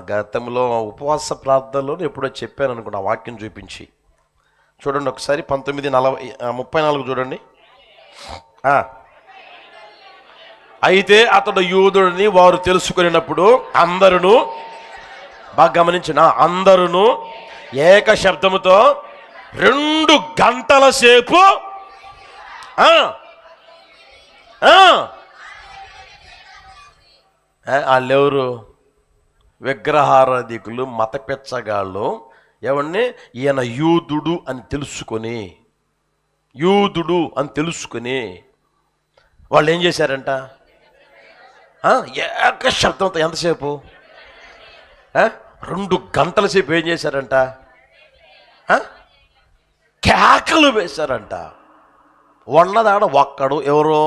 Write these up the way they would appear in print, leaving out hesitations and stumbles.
గతంలో ఉపవాస ప్రార్థనలో ఎప్పుడో చెప్పాను అనుకున్నా, వాక్యం చూపించి. చూడండి ఒకసారి 19:34 చూడండి. అయితే అతడు యూదుడిని వారు తెలుసుకున్నప్పుడు అందరూ, బాగా గమనించిన, అందరూ ఏక శబ్దముతో 2 గంటల సేపు వాళ్ళెవరు? విగ్రహారాధికులు, మత పెచ్చగాళ్ళు. ఏమన్నా ఈయన యూదుడు అని తెలుసుకొని వాళ్ళు ఏం చేశారంట? ఏక శబ్దంతో ఎంతసేపు? 2 గంటల సేపు ఏం చేశారంట? కేకలు వేశారంట. ఉన్నదాడ ఒక్కడు, ఎవరో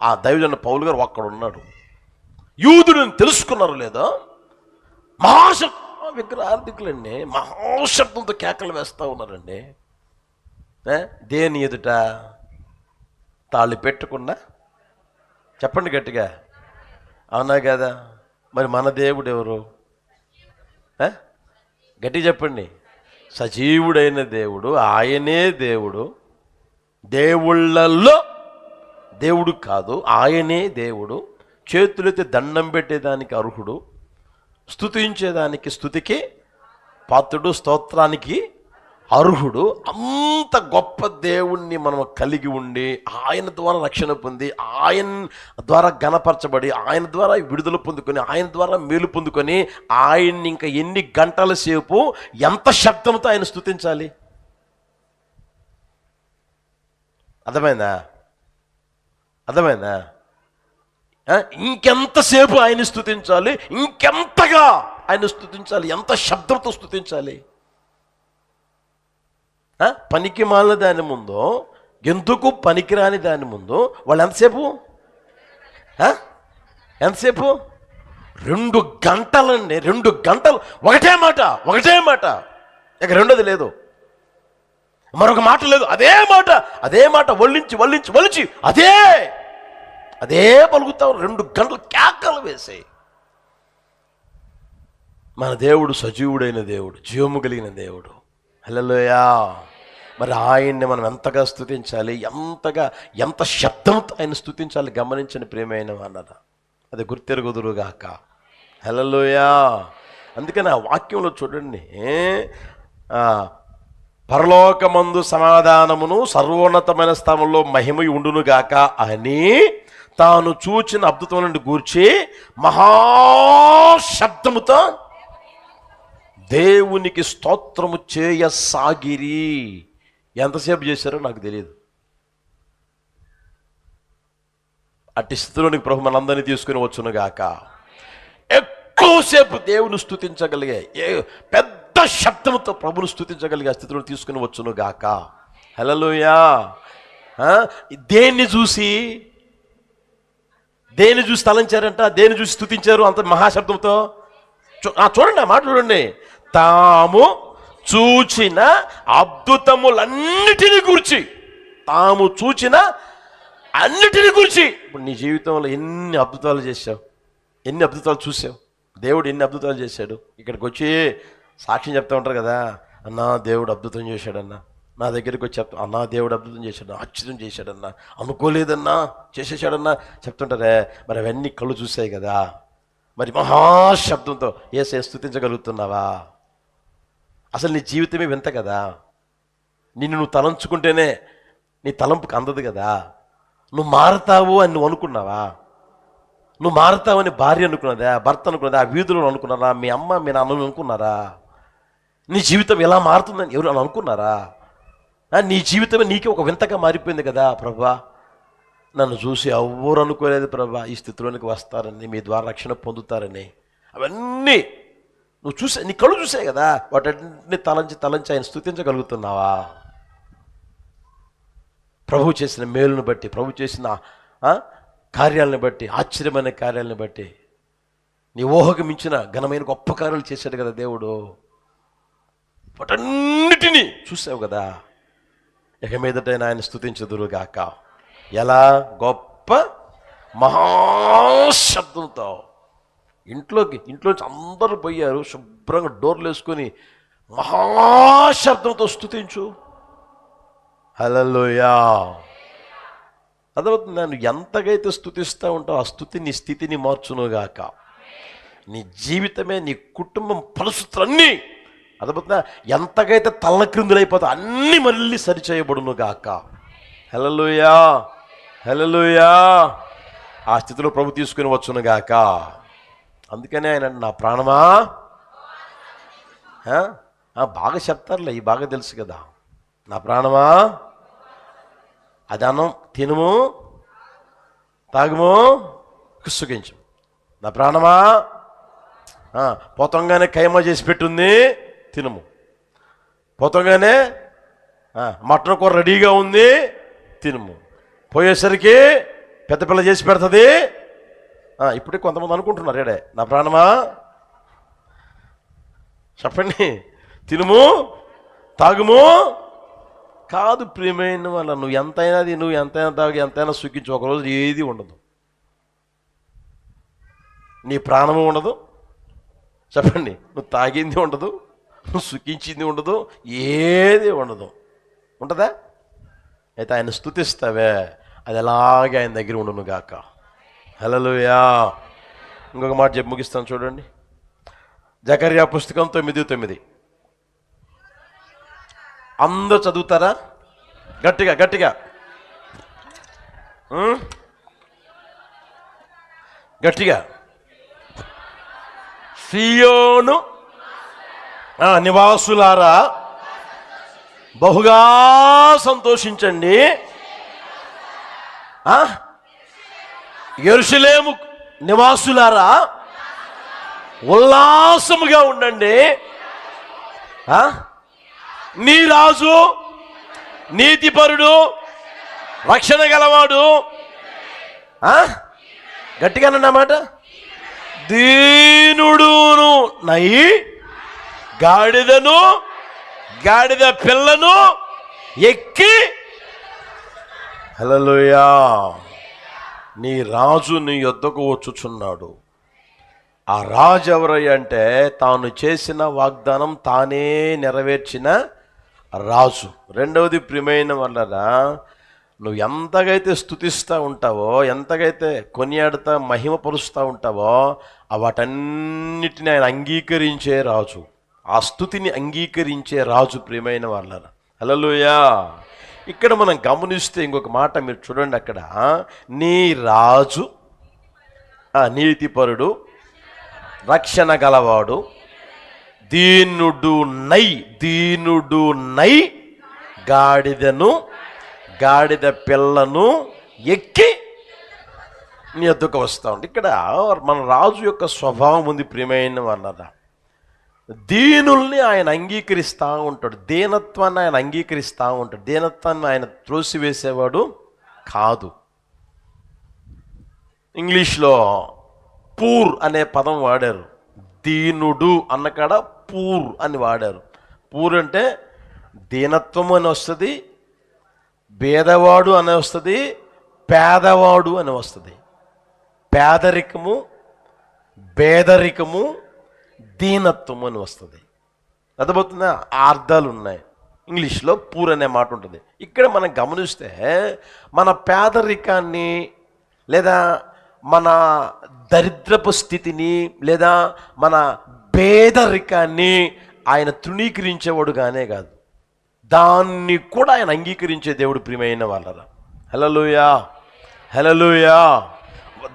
ఆ దైవజన పౌలు గారు ఒక్కడు ఉన్నాడు. యూదుడిని తెలుసుకున్నారు లేదా? విగ్రహార్థికులండి మహాశబ్దంతో కేకలు వేస్తూ ఉన్నారండి. దేని ఎదుట? తాళి పెట్టకుండా. చెప్పండి గట్టిగా, అవునా కదా? మరి మన దేవుడు ఎవరు? గట్టిగా చెప్పండి. సజీవుడైన దేవుడు, ఆయనే దేవుడు. దేవుళ్ళల్లో దేవుడు కాదు, ఆయనే దేవుడు. చేతులైతే దండం పెట్టేదానికి అర్హుడు, స్తుతించేదానికి స్తుతికి పాత్రుడు, స్తోత్రానికి అర్హుడు. అంత గొప్ప దేవుణ్ణి మనం కలిగి ఉండి, ఆయన ద్వారా రక్షణ పొంది, ఆయన ద్వారా ఘనపరచబడి, ఆయన ద్వారా విడుదల పొందుకొని, ఆయన ద్వారా మేలు పొందుకొని, ఆయన్ని ఇంకా ఎన్ని గంటల సేపు ఎంత శబ్దంతో ఆయన స్తుతించాలి? అర్థమైందా? ఇంకెంతసేపు ఆయన స్తుతించాలి? ఇంకెంతగా ఆయన స్తుతించాలి? ఎంత శబ్దంతో స్తుతించాలి? పనికి మాలిన దాని ముందు, ఎందుకు పనికిరాని దాని ముందు వాళ్ళు ఎంతసేపు 2 గంటలండి. 2 గంటలు ఒకటే మాట. ఇక రెండోది లేదు, మరొక మాట లేదు. అదే మాట వల్లించి అదే పలుకుతావు. 2 గంటలు కేకలు వేసాయి. మన దేవుడు సజీవుడైన దేవుడు, జీవము కలిగిన దేవుడు. హల్లెలూయా. మరి ఆయన్ని మనం ఎంతగా స్తుతించాలి, ఎంత శబ్దంతో ఆయన స్తుతించాలి గమనించని ప్రియమైన అన్నదా, అది గుర్తెరుగుదురుగాక. హల్లెలూయా. అందుకని ఆ వాక్యంలో చూడండి, పరలోకమందు సమాధానమును సర్వోన్నతమైన స్థలంలో మహిమయు ఉండునుగాక అని తాను చూచిన అద్భుతములను గూర్చి మహాశబ్దముతో దేవునికి స్తోత్రము చేయసాగిరి. ఎంతసేపు చేశారో నాకు తెలియదు. అట్టి స్థితిలోనికి ప్రభు మనందరినీ తీసుకుని వచ్చునుగాక. ఎక్కువసేపు దేవుని స్తుతించగలిగే, పెద్ద శబ్దంతో ప్రభుని స్తుతించగలిగే స్థితిలో తీసుకుని వచ్చునుగాక. హల్లెలూయా. దేన్ని చూసి తలంచారంట? దేన్ని చూసి స్తుతించారు అంత మహాశబ్దంతో? చూడండి, ఆ మాట చూడండి. తాము చూచిన అద్భుతములన్నిటిని గురించి. ఇప్పుడు నీ జీవితంలో ఎన్ని అద్భుతాలు చేశావు, ఎన్ని అద్భుతాలు చూసావు? దేవుడు ఎన్ని అద్భుతాలు చేశాడు? ఇక్కడికి వచ్చి సాక్ష్యం చెప్తా ఉంటారు కదా, అన్నా దేవుడు అద్భుతం చేశాడన్నా. నా దగ్గరికి వచ్చి అన్నా దేవుడు అద్భుతం చేశాడు, ఆశ్చర్యం చేశాడన్నా, అనుకోలేదన్నా, చేసేసాడన్నా చెప్తుంటారే. మరి అవన్నీ కళ్ళు చూసాయి కదా. మరి మహాశబ్దంతో యేసయ్య స్తుతించగలుగుతున్నావా? అసలు నీ జీవితమే వింత కదా. నువ్వు తలంచుకుంటేనే నీ తలంపుకి అందదు కదా. నువ్వు మారతావు అని నువ్వు అనుకున్నావా? నువ్వు మారతావని భార్య అనుకున్నదా, భర్త అనుకున్నదా, ఆ వీధులను అనుకున్నారా, మీ అమ్మ మీ నాన్న అనుకున్నారా? నీ జీవితం ఎలా మారుతుందని ఎవరు అని అనుకున్నారా? నీ జీవితమే నీకే ఒక వింతగా మారిపోయింది కదా. ప్రభా, నన్ను చూసి ఎవ్వరు అనుకోలేదు ప్రభా ఈ స్థితిలోనికి వస్తారని, మీ ద్వారా రక్షణ పొందుతారని. అవన్నీ నువ్వు చూసే, నీ కళ్ళు చూసాయి కదా. వాటన్ని తలంచి ఆయన స్తుతించగలుగుతున్నావా? ప్రభు చేసిన మేలును బట్టి, ప్రభు చేసిన కార్యాలను బట్టి, ఆశ్చర్యమైన కార్యాలను బట్టి, నీ ఊహకు మించిన ఘనమైన గొప్ప కార్యాలు చేశాడు కదా దేవుడు. వాటన్నిటినీ చూసావు కదా. ఇక మీదటైనా ఆయన స్తుతించుదురుగాక. ఎలా? గొప్ప మహాశబ్దంతో. ఇంట్లోంచి అందరూ పోయారు, శుభ్రంగా డోర్లు వేసుకొని మహాశబ్దంతో స్తుతించు. హల్లెలూయా. అర్థమవుతుంది. నేను ఎంతగైతే స్తుతిస్తూ ఉంటావు ఆ స్తుతి నీ స్థితిని మార్చునుగాక. నీ జీవితమే, నీ కుటుంబం పరిస్థితులన్నీ అర్థమవుతుందా, ఎంతగైతే తల్లక్రిందులైపోతావు అన్నీ మళ్ళీ సరిచేయబడును గాక. హల్లెలూయా, హల్లెలూయా. ఆ స్థితిలో ప్రభు తీసుకుని వచ్చును గాక. అందుకనే ఆయన నా ప్రాణమా, బాగా చెప్తారులే, ఈ బాగా తెలుసు కదా. నా ప్రాణమా అది అన్నం తినుము, తాగుము, కుసుగించు. నా ప్రాణమా పోతంగానే ఖైమా చేసి పెట్టుంది, తినుము. పోతంగానే మటన్ కూర రెడీగా ఉంది, తినుము. పోయేసరికి పెద్ద పిల్ల చేసి పెడుతుంది. ఇప్పుడే కొంతమంది అనుకుంటున్నారు, ఏడే నా ప్రాణమా చెప్పండి, తినుము తాగుము కాదు. ప్రియమైన వాళ్ళ నువ్వు ఎంతైనా నువ్వు ఎంతైనా తాగి ఎంతైనా సుఖించు, ఒకరోజు ఏది ఉండదు. నీ ప్రాణము ఉండదు, చెప్పండి, నువ్వు తాగింది ఉండదు, నువ్వు సుఖించింది ఉండదు, ఏది ఉండదు. ఉంటుందా? అయితే ఆయన స్తుతిస్తావే, అది ఎలాగే ఆయన దగ్గర ఉండును గాక. హల్లెలూయా. ఇంకొక మాట చెప్పి ముగిస్తాను చూడండి. జకర్యా పుస్తకం 9:9. అందరూ చదువుతారా? గట్టిగా గట్టిగా గట్టిగా. సియోను నివాసులారా బహుగా సంతోషించండి, యెరూషలేము నివాసులారా ఉల్లాసముగా ఉండండి. నీ రాజు నీతిపరుడు రక్షణ గలవాడు. గట్టిగానన్నమాట. దీనుడును నై గాడిదను గాడిద పిల్లను ఎక్కి. హల్లెలూయా. నీ రాజు నీ యొద్దకు వచ్చుచున్నాడు. ఆ రాజు ఎవరయ్య అంటే తాను చేసిన వాగ్దానం తానే నెరవేర్చిన రాజు. రెండవది ప్రియమైన వాళ్ళరా, నువ్వు ఎంతగైతే స్తుతిస్తూ ఉంటావో, ఎంతగైతే కొనియాడుతా మహిమపరుస్తూ ఉంటావో, వాటన్నిటిని ఆయన అంగీకరించే రాజు, ఆ స్తుతిని అంగీకరించే రాజు. ప్రియమైన వాళ్ళరా, హల్లెలూయా. ఇక్కడ మనం గమనిస్తే ఇంకొక మాట మీరు చూడండి. అక్కడ నీ రాజు నీతిపరుడు రక్షణ గలవాడు, దీనుడు నై గాడిదను గాడిద పిల్లను ఎక్కి నీ ఎద్దుకు వస్తూ ఉంటే, ఇక్కడ మన రాజు యొక్క స్వభావం ఉంది. ప్రియమైన వాళ్ళ, దీనుల్ని ఆయన అంగీకరిస్తూ ఉంటాడు, దీనత్వాన్ని ఆయన అంగీకరిస్తూ ఉంటాడు. దీనత్వాన్ని ఆయన త్రోసివేసేవాడు కాదు. ఇంగ్లీష్లో పూర్ అనే పదం వాడారు. దీనుడు అన్నకాడ పూర్ అని వాడారు. పూర్ అంటే దీనత్వం అని వస్తుంది, భేదవాడు అని వస్తుంది, పేదవాడు అని వస్తుంది. పేదరికము, పేదరికము, దీనత్వం అని వస్తుంది. అర్థమవుతుందా? అర్థాలు ఉన్నాయి. ఇంగ్లీష్లో పూర్ అనే మాట ఉంటుంది. ఇక్కడ మనం గమనిస్తే మన పేదరికాన్ని లేదా మన దరిద్రపు స్థితిని లేదా మన పేదరికాన్ని ఆయన తృణీకరించేవాడుగానే కాదు, దాన్ని కూడా ఆయన అంగీకరించే దేవుడు. ప్రియమైన వాళ్ళరా, హల్లెలూయా, హల్లెలూయా.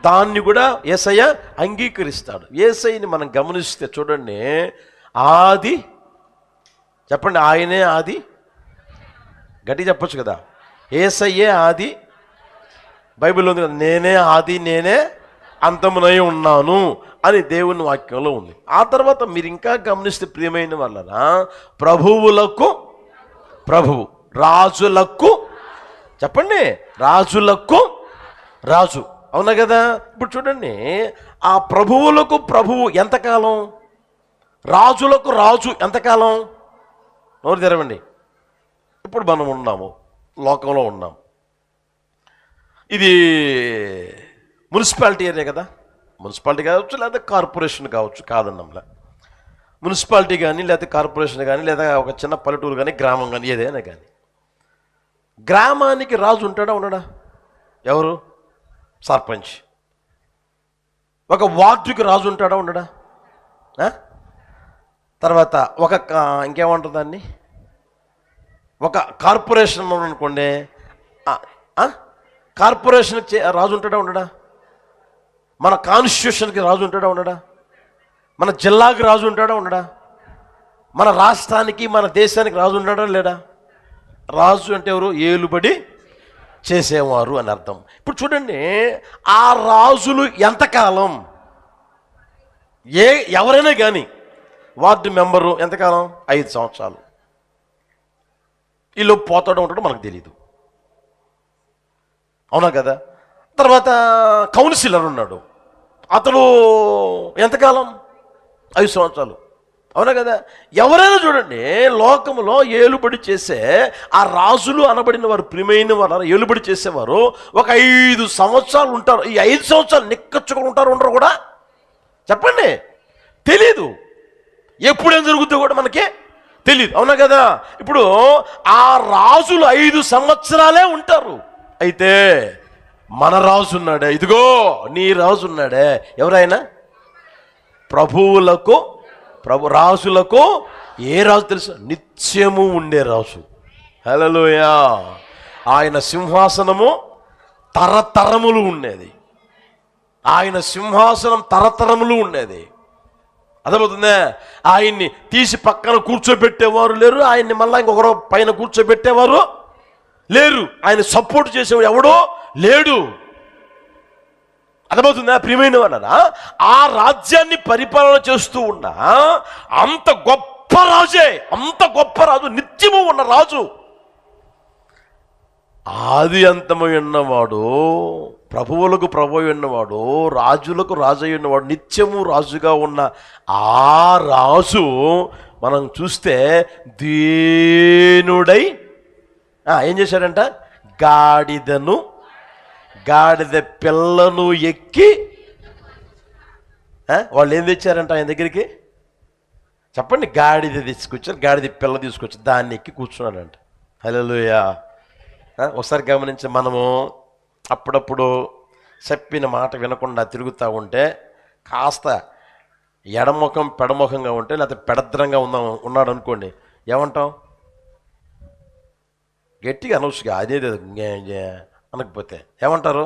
దాన్ని కూడా యేసయ్య అంగీకరిస్తాడు. యేసయ్యని మనం గమనిస్తే చూడండి, ఆది చెప్పండి, ఆయనే ఆది. గట్టి చెప్పొచ్చు కదా, యేసయ్యే ఆది. బైబిల్లో ఉంది కదా, నేనే ఆది నేనే అంతమునై ఉన్నాను అని దేవుని వాక్యంలో ఉంది. ఆ తర్వాత మీరు ఇంకా గమనిస్తే ప్రియమైన వాళ్ళరా, ప్రభువులకు ప్రభువు, రాజులకు చెప్పండి, రాజులకు రాజు. అవునా కదా? ఇప్పుడు చూడండి, ఆ ప్రభువులకు ప్రభువు ఎంతకాలం, రాజులకు రాజు ఎంతకాలం? నోరు తెరవండి. ఇప్పుడు మనం ఉన్నాము, లోకంలో ఉన్నాం. ఇది మున్సిపాలిటీ ఏరియా కదా, మున్సిపాలిటీ కావచ్చు లేదా కార్పొరేషన్ కావచ్చు, కాదన్నంలా. మున్సిపాలిటీ కానీ లేదా కార్పొరేషన్ కానీ లేదా ఒక చిన్న పల్లెటూరు కానీ గ్రామం కానీ ఏదైనా కానీ, గ్రామానికి రాజు ఉంటాడా ఉండడా? ఎవరు? సర్పంచ్. ఒక వార్డుకి రాజు ఉంటాడా ఉండడా? తర్వాత ఒక ఇంకేమంటారు దాన్ని, ఒక కార్పొరేషన్ అనుకోండి, కార్పొరేషన్కి రాజు ఉంటాడా ఉండడా? మన కాన్స్టిట్యూషన్కి రాజు ఉంటాడా ఉండడా? మన జిల్లాకి రాజు ఉంటాడా ఉండడా? మన రాష్ట్రానికి మన దేశానికి రాజు ఉంటాడా లేడా? రాజు అంటే ఎవరు? ఏలుబడి చేసేవారు అని అర్థం. ఇప్పుడు చూడండి, ఆ రాజులు ఎంతకాలం, ఎవరైనా కానీ, వార్డు మెంబరు ఎంతకాలం? 5 సంవత్సరాలు. వీళ్ళు పోతాడో ఉంటాడో మనకు తెలియదు, అవునా కదా? తర్వాత కౌన్సిలర్ ఉన్నాడు, అతడు ఎంతకాలం? 5 సంవత్సరాలు, అవునా కదా? ఎవరైనా చూడండి, లోకంలో ఏలుబడి చేసే ఆ రాజులు అనబడిన వారు, ప్రియమైన వారు, ఏలుబడి చేసేవారు ఒక 5 సంవత్సరాలు ఉంటారు. ఈ 5 సంవత్సరాలు నిక్కచ్చుకొని ఉంటారు, ఉండరు కూడా? చెప్పండి, తెలీదు. ఎప్పుడేం జరుగుతుందో కూడా మనకి తెలియదు, అవునా కదా? ఇప్పుడు ఆ రాజులు 5 సంవత్సరాలే ఉంటారు. అయితే మన రాజు ఉన్నాడే, ఇదిగో నీ రాజు ఉన్నాడే, ఎవరైనా? రాజులకు ఏ రాజు తెలుసు? నిత్యము ఉండే రాజు. హల్లెలూయా. ఆయన సింహాసనము తరతరములు ఉండేది. ఆయన సింహాసనం తరతరములు ఉండేది. అర్థమవుతుందే? ఆయన్ని తీసి పక్కన కూర్చోబెట్టేవారు లేరు, ఆయన్ని మళ్ళీ ఇంకొకరు పైన కూర్చోబెట్టేవారు లేరు, ఆయన సపోర్ట్ చేసేవాడు ఎవడో లేడు. అర్థమవుతుందా ప్రియమైన వాళ్ళరా? ఆ రాజ్యాన్ని పరిపాలన చేస్తూ ఉన్న అంత గొప్ప రాజే, అంత గొప్ప రాజు, నిత్యము ఉన్న రాజు, ఆది అంతమై ఉన్నవాడు, ప్రభువులకు ప్రభువు ఉన్నవాడు, రాజులకు రాజు ఉన్నవాడు, నిత్యము రాజుగా ఉన్న ఆ రాజు మనం చూస్తే దీనుడై ఏం చేశాడంట? గాడిద పిల్లను ఎక్కి, వాళ్ళు ఏం తెచ్చారంట ఆయన దగ్గరికి? చెప్పండి. గాడిద తీసుకొచ్చారు, గాడిద పిల్ల తీసుకొచ్చి దాన్ని ఎక్కి కూర్చున్నాడంట. హల్లెలూయా. ఒకసారి గమనించి, మనము అప్పుడప్పుడు చెప్పిన మాట వినకుండా తిరుగుతూ ఉంటే, కాస్త ఎడముఖం పెడముఖంగా ఉంటే, లేకపోతే పెడద్రంగా ఉన్నాడు అనుకోండి, ఏమంటాం? గట్టిగా అనవచ్చుగా, అదే అనకపోతే ఏమంటారు?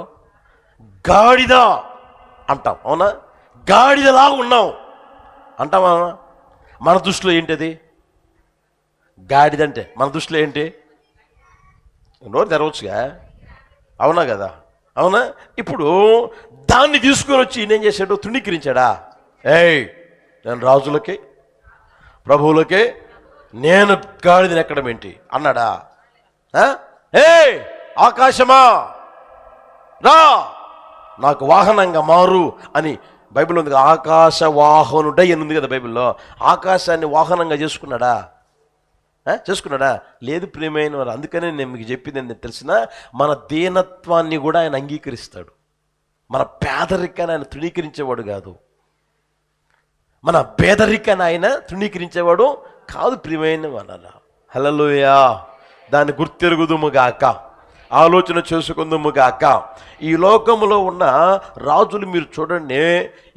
గాడిద అంటాం, అవునా? గాడిదలా ఉన్నావు అంటామా? మన దృష్టిలో ఏంటది? గాడిద అంటే మన దృష్టిలో ఏంటి? నోరు తెరవచ్చుగా, అవునా కదా? అవునా? ఇప్పుడు దాన్ని తీసుకొని వచ్చి ఈయన ఏం చేశాడు? తృణీకరించాడా? నేను రాజులకి ప్రభువులకి నేను గాడిదని ఎక్కడం ఏంటి అన్నాడా? ఆకాశమా రా, నాకు వాహనంగా మారు అని బైబిల్ ఉంది కదా. ఆకాశ వాహనుడై అని ఉంది కదా బైబిల్లో. ఆకాశాన్ని వాహనంగా చేసుకున్నాడా? లేదు ప్రియమైన వారు. అందుకనే నేను మీకు చెప్పింది ఏంటంటే తెలిసిన, మన దీనత్వాన్ని కూడా ఆయన అంగీకరిస్తాడు. మన పేదరికాన్ని ఆయన తృణీకరించేవాడు కాదు, మన పేదరికాన్ని ఆయన తృణీకరించేవాడు కాదు ప్రియమైన వాళ్ళ. హల్లెలూయా. దాన్ని గుర్తెరుగుదుముగాక, ఆలోచన చేసుకుందుముగాక. ఈ లోకంలో ఉన్న రాజులు మీరు చూడండి,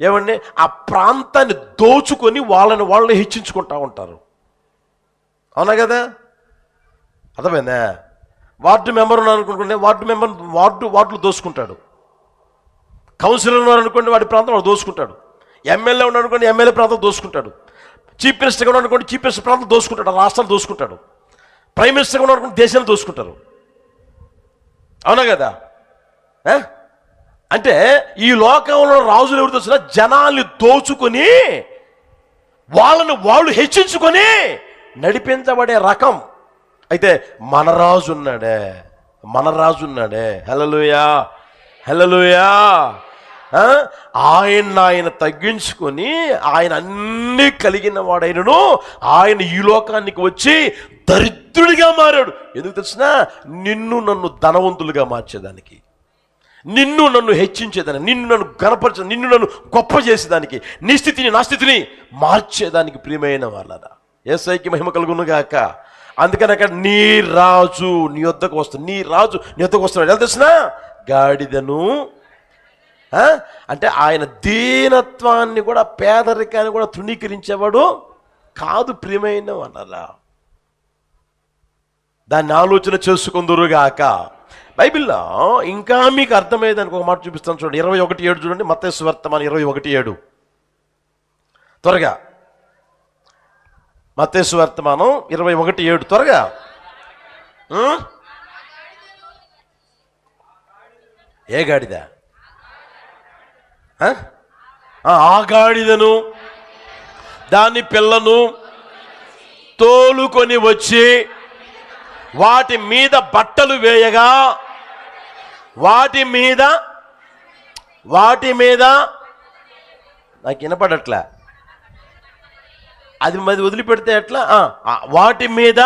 ఏమండి, ఆ ప్రాంతాన్ని దోచుకొని వాళ్ళని హెచ్చించుకుంటూ ఉంటారు, అవునా కదా? అర్థమైందా? వార్డు మెంబర్ ఉన్నారనుకోండి, వార్డులు దోసుకుంటాడు. కౌన్సిలర్ ఉన్నారనుకోండి, వాడి ప్రాంతం వాడు దోసుకుంటాడు. ఎమ్మెల్యే ఉన్నారనుకోండి, ఎమ్మెల్యే ప్రాంతం దోసుకుంటాడు. చీఫ్ మినిస్టర్గా ఉన్నారనుకోండి, చీఫ్ మినిస్టర్ ప్రాంతం దోసుకుంటాడు, రాష్ట్రాలు దోసుకుంటాడు. ప్రైమ్ మినిస్టర్గా ఉన్నారనుకోండి, దేశాలు దోసుకుంటారు, అవునా కదా? అంటే ఈ లోకంలో రాజులు ఎవరు తెలిసిన? జనాల్ని దోచుకొని వాళ్ళు హెచ్చించుకొని నడిపించబడే రకం. అయితే మన రాజు ఉన్నాడే. హల్లెలూయా, హల్లెలూయా. ఆయన తగ్గించుకొని, ఆయన అన్నీ కలిగిన వాడైనను ఆయన ఈ లోకానికి వచ్చి దరిద్రుడిగా మారాడు. ఎందుకు తెలిసిన? నిన్ను నన్ను ధనవంతులుగా మార్చేదానికి, నిన్ను నన్ను హెచ్చించేదానికి, నిన్ను నన్ను గణపరచ, నిన్ను నన్ను గొప్ప చేసేదానికి, నీ స్థితిని నా స్థితిని మార్చేదానికి ప్రియమైన వాళ్ళరా యేసయ్యకి మహిమ కలుగును గాక. అందుకని అక్కడ నీ రాజు నీ వద్దకు వస్తాడు, నీ రాజు నీ వద్దకు వస్తున్నాడు. ఎలా తెలిసిన గాడిదను, అంటే ఆయన దీనత్వాన్ని కూడా, పేదరికాన్ని కూడా తృణీకరించేవాడు కాదు ప్రియమైన వాళ్ళరా. దాన్ని ఆలోచన చేసుకుందురుగాక. బైబిల్లో ఇంకా మీకు అర్థమయ్యేదానికి ఒక మాట చూపిస్తాను చూడండి. 21:7 చూడండి, మత్తయి సువార్త 21:7. త్వరగా మత్తయి సువార్త 21:7 త్వరగా. ఏ గాడిద? ఆ గాడిదను దాని పిల్లను తోలుకొని వచ్చి వాటి మీద బట్టలు వేయగా, వాటి మీద నాకు వినపడట్లే, అది మరి వదిలిపెడితే ఎట్లా? వాటి మీద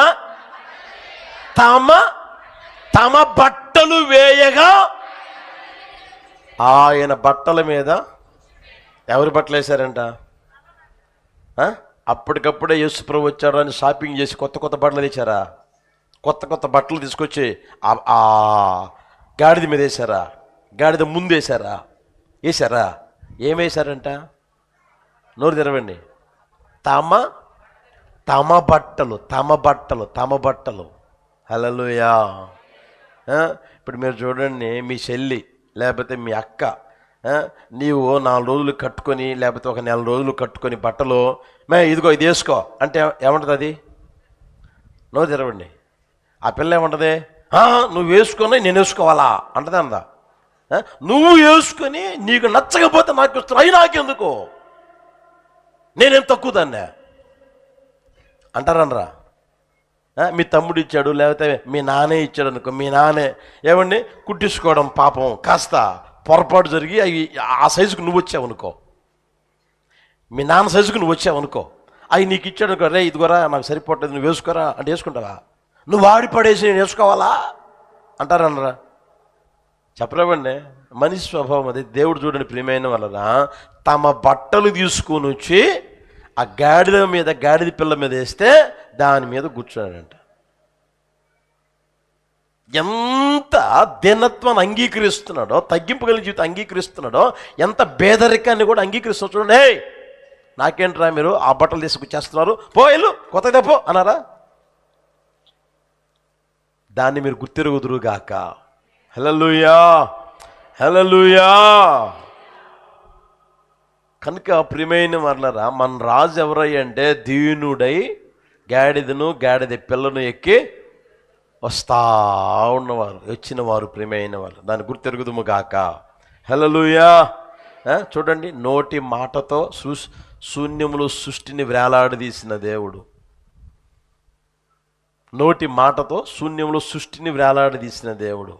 తమ బట్టలు వేయగా, ఆయన బట్టల మీద ఎవరి బట్టలు వేశారంట? అప్పటికప్పుడే యేసు ప్రభు వచ్చాడు అని షాపింగ్ చేసి కొత్త కొత్త బట్టలు తెచ్చారా? కొత్త బట్టలు తీసుకొచ్చి ఆ గాడిద మీద వేశారా? గాడిద ముందు వేశారా? ఏమేశారంట? నోరు తెరవండి. తమ బట్టలు. హల్లెలూయా. ఇప్పుడు మీరు చూడండి, మీ చెల్లి లేకపోతే మీ అక్క, నీవు 4 రోజులు కట్టుకొని లేకపోతే ఒక 4 రోజులు కట్టుకొని బట్టలు, ఇదిగో ఇది వేసుకో అంటే ఏమంటుంది అది? నోరు తెరవండి. ఆ పిల్ల ఏమంటుంది? నువ్వు వేసుకొని నేను వేసుకోవాలా అంటదే అందా? నువ్వు వేసుకొని నీకు నచ్చకపోతే నాకు ఇస్తున్నా, అవి నాకెందుకు, నేనేం తక్కువ దాన్నే అంటారనరా? మీ తమ్ముడు ఇచ్చాడు లేకపోతే మీ నాన్నే ఇచ్చాడు అనుకో, మీ నాన్నే ఏమండి కుట్టించుకోవడం పాపం కాస్త పొరపాటు జరిగి అవి ఆ సైజుకు నువ్వు వచ్చావు అనుకో, మీ నాన్న సైజుకు నువ్వు వచ్చావు అనుకో, అవి నీకు ఇచ్చాడు అనుకో, రే ఇదిగోరా నాకు సరిపోతుంది నువ్వు వేసుకోరా అంటే వేసుకుంటావా? నువ్వు వాడి పడేసి నేను వేసుకోవాలా అంటారనరా? చెప్పలేవండి. మనిషి స్వభావం అది. దేవుడు చూడండి ప్రియమైన వలన తమ బట్టలు తీసుకొని వచ్చి ఆ గాడిద పిల్ల మీద వేస్తే దాని మీద కూర్చున్నాడంట. ఎంత దీనత్వాన్ని అంగీకరిస్తున్నాడో, తగ్గింపు కలిగిన జీవితం అంగీకరిస్తున్నాడో, ఎంత పేదరికాన్ని కూడా అంగీకరిస్తున్నాడు చూడండి. నాకేంట్రా మీరు ఆ బట్టలు తీసుకొచ్చేస్తున్నారు, పోయిలు కొత్త తెపో అన్నారా? దాన్ని మీరు గుర్తిరుగుదురుగాక. హల్లెలూయా, హల్లెలూయా. కనుక ప్రియమైన వాళ్ళరా, మన రాజు ఎవరయ్య అంటే దీనుడై గాడిద పిల్లను ఎక్కి వస్తా ఉన్నవారు, వచ్చిన వారు ప్రియమైన వాళ్ళు. దాన్ని గుర్తెరుగుదుము గాక. హల్లెలూయా. చూడండి, నోటి మాటతో శూన్యములు సృష్టిని వేలాడదీసిన దేవుడు, నోటి మాటతో శూన్యములు సృష్టిని వేలాడదీసిన దేవుడు,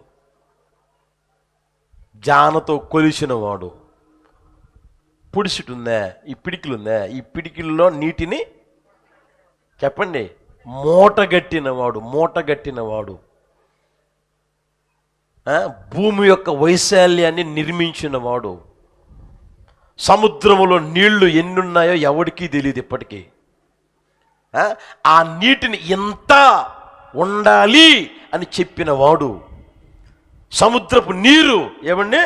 జానతో కొలిసిన వాడు, పుడిసిటి ఉందా, ఈ పిడికిలుందా, ఈ పిడికిల్లో నీటిని చెప్పండి మూటగట్టినవాడు, భూమి యొక్క వైశాల్యాన్ని నిర్మించినవాడు, సముద్రములో నీళ్లు ఎన్నున్నాయో ఎవడికి తెలియదు ఇప్పటికీ. ఆ నీటిని ఎంత ఉండాలి అని చెప్పినవాడు, సముద్రపు నీరు ఏమండి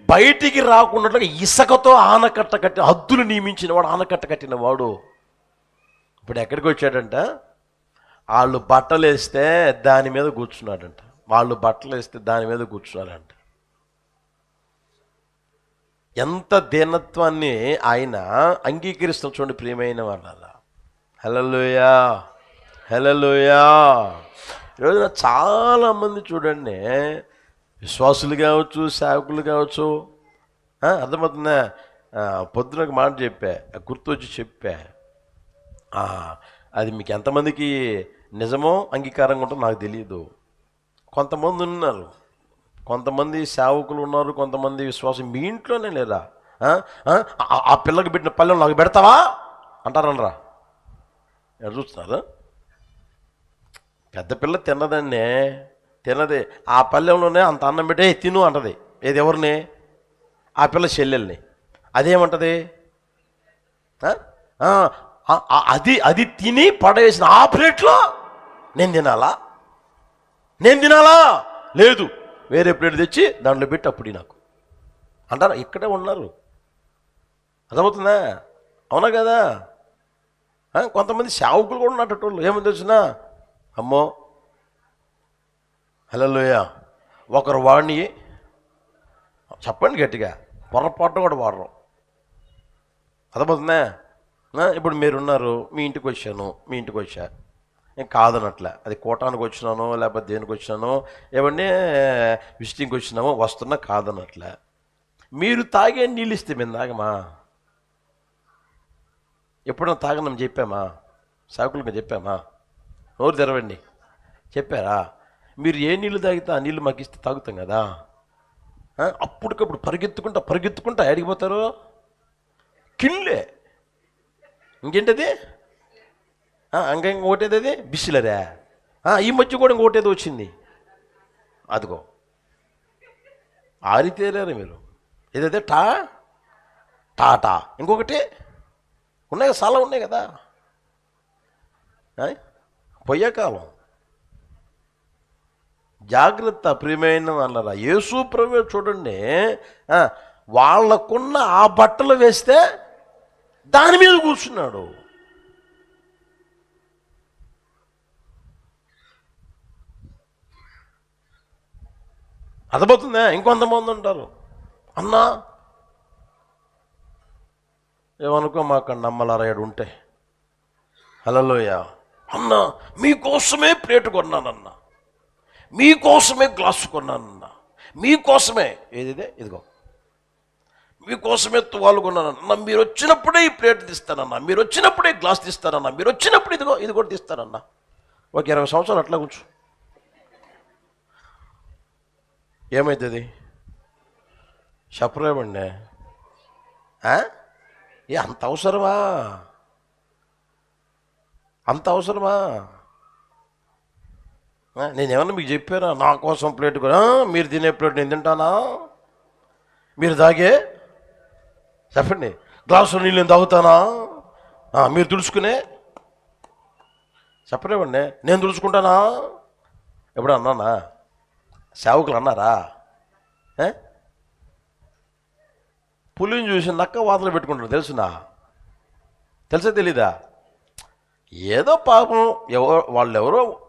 బయటికి రాకుండా ఇసుకతో ఆనకట్ట కట్టి హద్దులు నియమించిన వాడు, ఆనకట్ట కట్టిన వాడు. ఇప్పుడు ఎక్కడికి వచ్చాడంట? వాళ్ళు బట్టలు వేస్తే దాని మీద కూర్చున్నాడంట. ఎంత దీనత్వాన్ని ఆయన అంగీకరిస్తాం చూడండి ప్రియమైన వాళ్ళ. హల్లెలూయా, హల్లెలూయా. ఈరోజున చాలామంది చూడండి, విశ్వాసులు కావచ్చు, సేవకులు కావచ్చు, అర్థమవుతుందా? పొద్దున ఒక మాట గుర్తొచ్చి చెప్పా, అది మీకు ఎంతమందికి నిజమో అంగీకారంగా ఉంటుందో నాకు తెలియదు. కొంతమంది ఉన్నారు, కొంతమంది సేవకులు ఉన్నారు, కొంతమంది విశ్వాసం. మీ ఇంట్లోనే లేరా? ఆ పిల్లకి పెట్టిన పల్లెం నాకు పెడతావా అంటారనరా? చూస్తున్నారు, పెద్ద పిల్ల తిన్నదే, ఆ పల్లెంలోనే అంత అన్నం పెట్టే తిను అంటది. ఏది ఎవరిని? ఆ పిల్ల చెల్లెల్ని. అదేమంటది? అది అది తిని పడవేసిన ఆ ప్లేట్లో నేను తినాలా? లేదు, వేరే ప్లేట్ తెచ్చి దాంట్లో పెట్టి అప్పుడు నాకు అంటారా? ఇక్కడే ఉన్నారు. అర్థమవుతుందా? అవునా కదా? కొంతమంది సేవకులు కూడా ఉన్నట్టోళ్ళు ఏమని తెలిసిన, అమ్మో హల్లెలూయా, ఒకరు వాడిని చెప్పండి గట్టిగా, పొరపాటు కూడా వాడరు. అర్థమవుతుందా? ఇప్పుడు మీరున్నారు, మీ ఇంటికి వచ్చా, నేను కాదనట్లే, అది కోటానికి వచ్చినానో లేకపోతే దేనికి వచ్చినానో, ఏమంటే విజిటింగ్కి వచ్చినామో వస్తున్నా కాదనట్లే. మీరు తాగే నీళ్ళు ఇస్తే మేము తాగమా? ఎప్పుడైనా తాగనని చెప్పామా? సాకులుగా చెప్పామా? నోరు తెరవండి, చెప్పారా? మీరు ఏ నీళ్ళు తాగితే ఆ నీళ్ళు మాకు ఇస్తే తాగుతాం కదా. అప్పటికప్పుడు పరిగెత్తుకుంటా ఎడిగిపోతారు, కిళ్ళే. ఇంకేంటది? ఓటేది అది బిస్లరా. ఈ మధ్య కూడా ఇంకోటేదో వచ్చింది, అదిగో ఆరితేరారు మీరు. ఏదైతే టాటా, ఇంకొకటి ఉన్నాయి, చాలా ఉన్నాయి కదా. పోయే కాలం. జాగ్రత్త ప్రియమైన వాళ్ళరా. యేసు ప్రభువే చూడండి, వాళ్ళకున్న ఆ బట్టలు వేస్తే దాని మీద కూర్చున్నాడు. అర్థమవుతుందా? ఇంకొంతమంది ఉంటారు, అన్నా ఏమనుకో మాకండి నమ్మలారాడు ఉంటే, హల్లెలూయా, అన్నా మీకోసమే ప్లేట్ కొన్నానన్నా, మీకోసమే గ్లాసు కొన్నానన్నా, మీకోసమే ఇదిగో మీకోసమే తువాలు కొన్నానన్నా, మీరు వచ్చినప్పుడే ఈ ప్లేట్ తీస్తానన్నా, మీరు వచ్చినప్పుడే గ్లాస్ తీస్తానన్నా, మీరు వచ్చినప్పుడు ఇది కూడా తీస్తానన్నా. ఒక 20 సంవత్సరాలు అట్లా కూర్చో, ఏమవుతుంది చెప్పలేమండి. అంత అవసరమా? నేనేమన్నా మీకు చెప్పానా? నా కోసం ప్లేట్ కూడా, మీరు తినే ప్లేట్ నేను తింటానా? మీరు తాగే చెప్పండి గ్లాసు నీళ్ళు నేను తాగుతానా? మీరు తుడుచుకునే చెప్పలేమండి, నేను తుడుచుకుంటానా? ఎప్పుడు అన్నానా? సేవకులు అన్నారా? పులిని చూసి నక్క వాతలు పెట్టుకుంటారు, తెలుసా తెలీదా? ఏదో పాపం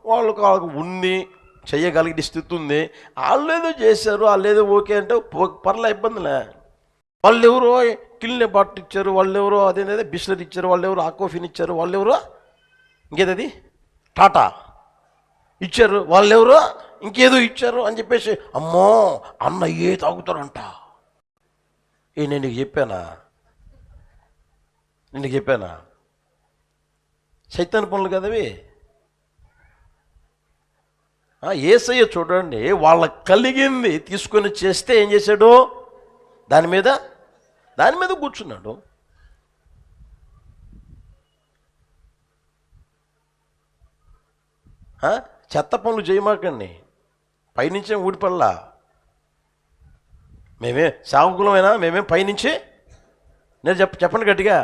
వాళ్ళకు ఉంది, చెయ్యగలిగిన స్థితి ఉంది, వాళ్ళు ఏదో చేశారు, వాళ్ళు ఏదో ఓకే అంటే పర్లే, ఇబ్బందిలే. వాళ్ళు ఎవరో కిల్ని బాట్ ఇచ్చారు, వాళ్ళు ఎవరో అదేంటే బిస్లరీ ఇచ్చారు, వాళ్ళు ఎవరో ఆకోఫిన్ ఇచ్చారు, వాళ్ళు ఎవరో ఇంకేదది టాటా ఇచ్చారు, వాళ్ళు ఎవరో ఇంకేదో ఇచ్చారు అని చెప్పేసి అమ్మో అన్న తాగుతారంట. నేను నీకు చెప్పానా? సైతాన్ పనులు కదవి. యేసయ్య చూడండి, వాళ్ళకి కలిగింది తీసుకొని చేస్తే ఏం చేశాడు? దాని మీద కూర్చున్నాడు. చెత్త పనులు చేయమాకండి, పైనుంచే ఊడిపడలా. మేమే సాగుకులమైనా మేమేం పైనుంచి, నేను చెప్పండి గట్టిగా,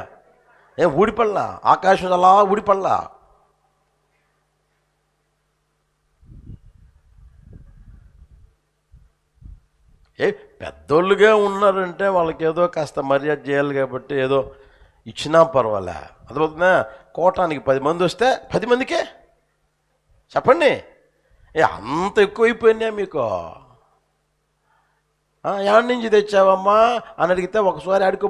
ఊడిపడలా, ఆకాశం అలా ఊడిపడలా. పెద్దోళ్ళుగా ఉన్నారంటే వాళ్ళకి ఏదో కాస్త మర్యాద చేయాలి కాబట్టి ఏదో ఇచ్చినా పర్వాలే. అర్థమవుతుందా? కోటానికి 10 మంది వస్తే 10 మందికే చెప్పండి, అంత ఎక్కువైపోయినా మీకు? ఎక్కడి నుంచి తెచ్చావమ్మా అని అడిగితే ఒకసారి అటు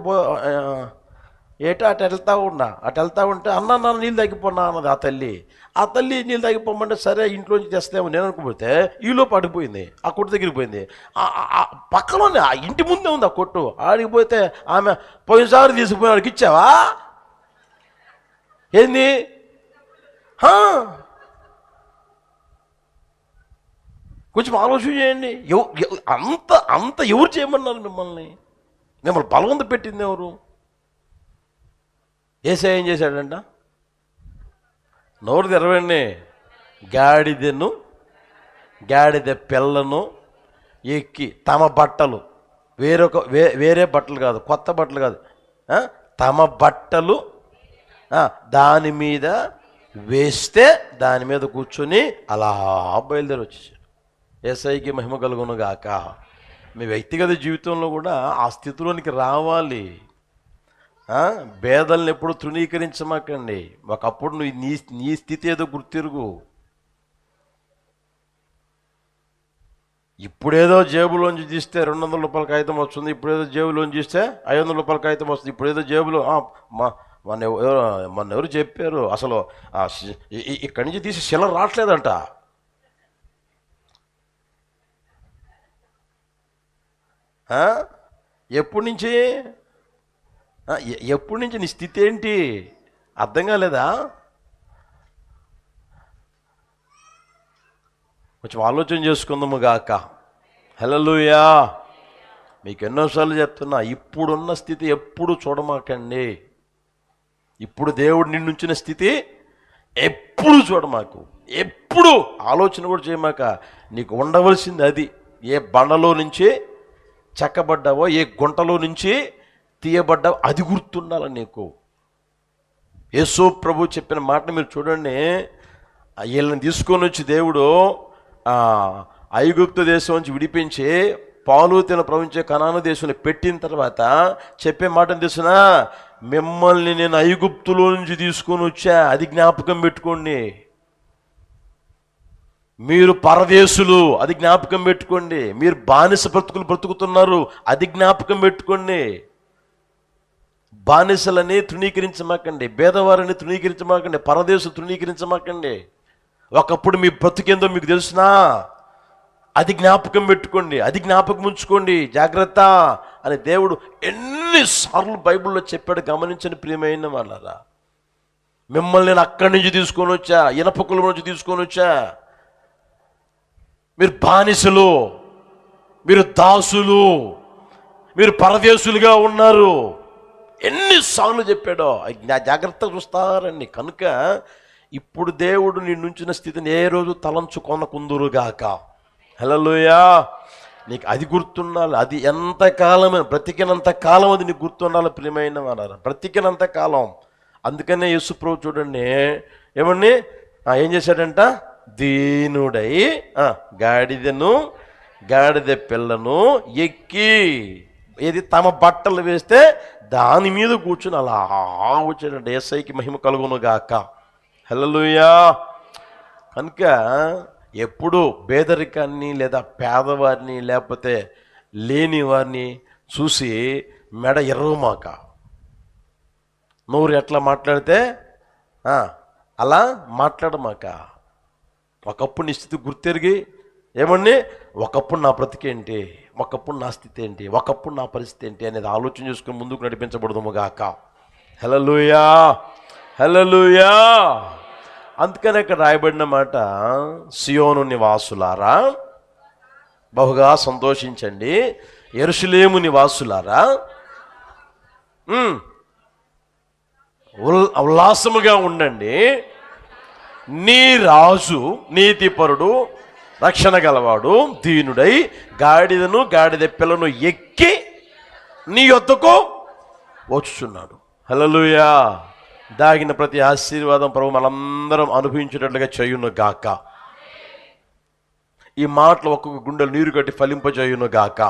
వెళ్తా ఉంటే అన్న నీళ్ళు తగ్గిపోన్నా అన్నది ఆ తల్లి నీళ్ళు తగ్గిపోమంటే సరే ఇంట్లోంచి తెస్తామో నేను అనుకోపోతే ఈలోపు అడిగిపోయింది, ఆ కొట్టు దగ్గరికి పోయింది. పక్కలోనే ఆ ఇంటి ముందే ఉంది ఆ కొట్టు. ఆడిగిపోతే ఆమె పోయినసారి తీసుకుపోయినాడికి ఇచ్చావా ఏంది? కొంచెం ఆలోచన చేయండి. అంత ఎవరు చేయమన్నారు మిమ్మల్ని బలవంత పెట్టింది ఎవరు? యేసయ్య ఏం చేశాడంట? నోరు తెరవండి. గాడిద పిల్లను ఎక్కి తమ బట్టలు వేరే బట్టలు కాదు, కొత్త బట్టలు కాదు, తమ బట్టలు దాని మీద వేస్తే దాని మీద కూర్చొని అలా బయలుదేరి వచ్చేసాడు. యేసయ్యకి మహిమ కలుగును గాక. మీ వ్యక్తిగత జీవితంలో కూడా ఆ స్థితిలోనికి రావాలి. భేదాలను ఎప్పుడు తృణీకరించమాకండి. ఒకప్పుడు నువ్వు నీ స్థితి ఏదో గుర్తిరుగు. ఇప్పుడేదో జేబులోంచి తీస్తే 200 రూపాయల కాగితం వస్తుంది, ఇప్పుడేదో జేబులోంచి తీస్తే 500 రూపాయల కాగితం వస్తుంది. ఇప్పుడేదో జేబులో మొన్న ఎవరు చెప్పారు, అసలు ఇక్కడి నుంచి తీసి శిల రావట్లేదంట. ఎప్పటి నుంచి నీ స్థితి ఏంటి అర్థం కాలేదా? కొంచెం ఆలోచన చేసుకుందాము గాక. హల్లెలూయా. మీకు ఎన్నోసార్లు చెప్తున్నా, ఇప్పుడున్న స్థితి ఎప్పుడు చూడమాకండి. ఇప్పుడు దేవుడు నిన్నుంచిన స్థితి ఎప్పుడు చూడమాకు, ఎప్పుడు ఆలోచన కూడా చేయమాక. నీకు ఉండవలసింది అది. ఏ బండలో నుంచి చెక్కబడ్డావో, ఏ గుంటలో నుంచి తీయబడ్డావో అది గుర్తుండాలి నీకు. యేసు ప్రభు చెప్పిన మాట మీరు చూడండి. వీళ్ళని తీసుకొని వచ్చి దేవుడు ఐగుప్తు దేశం నుంచి విడిపించి పాలు తేనె ప్రవహించే కనాను దేశంలో పెట్టిన తర్వాత చెప్పే మాటను తెలుసునా, మిమ్మల్ని నేను ఐగుప్తులో నుంచి తీసుకొని వచ్చా, అది జ్ఞాపకం పెట్టుకోండి. మీరు పరదేశులు, అది జ్ఞాపకం పెట్టుకోండి. మీరు బానిస బ్రతుకుతున్నారు, అది జ్ఞాపకం పెట్టుకోండి. బానిసలని తృణీకరించమాకండి, భేదవారిని తృణీకరించమాకండి, పరదేశులు తృణీకరించమాకండి. ఒకప్పుడు మీ బ్రతుకేందో మీకు తెలుసునా, అది జ్ఞాపకం పెట్టుకోండి, అది జ్ఞాపకం ఉంచుకోండి, జాగ్రత్త అని దేవుడు ఎన్నిసార్లు బైబిల్లో చెప్పాడు. గమనించని ప్రియమైన వాళ్ళరా, మిమ్మల్ని నేను అక్కడి నుంచి తీసుకొని వచ్చా, ఇనపకుల నుంచి తీసుకొని వచ్చా. మీరు బానిసలు, మీరు దాసులు, మీరు పరదేశులుగా ఉన్నారు. ఎన్నిసార్లు చెప్పాడో జాగ్రత్తగా చూస్తారండి. కనుక ఇప్పుడు దేవుడు నిన్నుంచిన స్థితిని ఏ రోజు తలంచుకొనకుందురుగాక. హల్లెలూయా. నీకు అది గుర్తుండాలి. అది ఎంతకాలం, బ్రతికినంత కాలం అది నీకు గుర్తుండాలి ప్రియమైన వారా, బ్రతికినంత కాలం. అందుకనే యేసు ప్రభు చూడండి ఏమండి ఏం చేశాడంట, దీనుడై గాడిద పిల్లను ఎక్కి, ఏది తమ బట్టలు వేస్తే దాని మీద కూర్చుని అలా వచ్చాడంట. యేసయ్యకి మహిమ కలుగును గాక. హల్లెలూయా. కనుక ఎప్పుడు పేదరికాన్ని లేదా పేదవారిని లేకపోతే లేని వారిని చూసి మెడ ఎర్రమాక. నోరు ఎట్లా మాట్లాడితే అలా మాట్లాడమాక. ఒకప్పుడు నీ స్థితి గుర్తెరిగి ఏమండి, ఒకప్పుడు నా బ్రతికేంటి, ఒకప్పుడు నా స్థితి ఏంటి, ఒకప్పుడు నా పరిస్థితి ఏంటి అనేది ఆలోచన చేసుకుని ముందుకు నడిపించబడదుము గాక. హల్లెలూయా, హల్లెలూయా. అందుకని అక్కడ రాయబడిన మాట, సియోను నివాసులారా బహుగా సంతోషించండి, యెరూషలేము నివాసులారా ఉల్లాసముగా ఉండండి. నీ రాజు నీతిపరుడు, రక్షణ గలవాడు, దీనుడై గాడిద పిల్లను ఎక్కి నీ యొద్దకు వచ్చుచున్నాడు. హల్లెలూయా. దాగిన ప్రతి ఆశీర్వాదం ప్రభు మనందరం అనుభవించేటట్లుగా చేయును గాక. ఈ మాటలు ఒక్కొక్క గుండెలు నీరు కట్టి ఫలింపజేయును గాక.